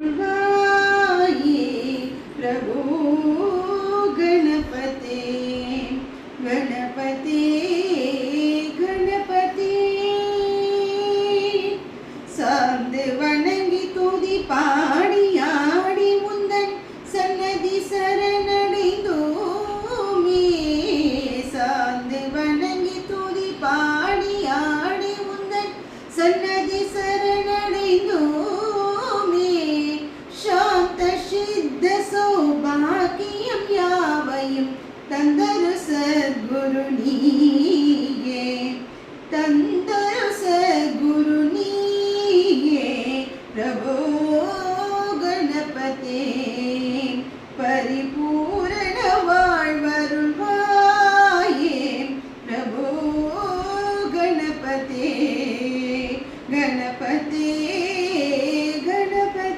वाये प्रभो गणपते गणपते गणपते சார்ந்து வணங்கி துதி பாடி ஆடி முந்தன் சன்னதி சரணடைந்தோமே சார்ந்து வணங்கி துதி பாடி ஆடி முந்தன் சன்னதி சரணடைந்தோமே சாந்த சித்த சௌபாக்கியம் யாவையும் தந்த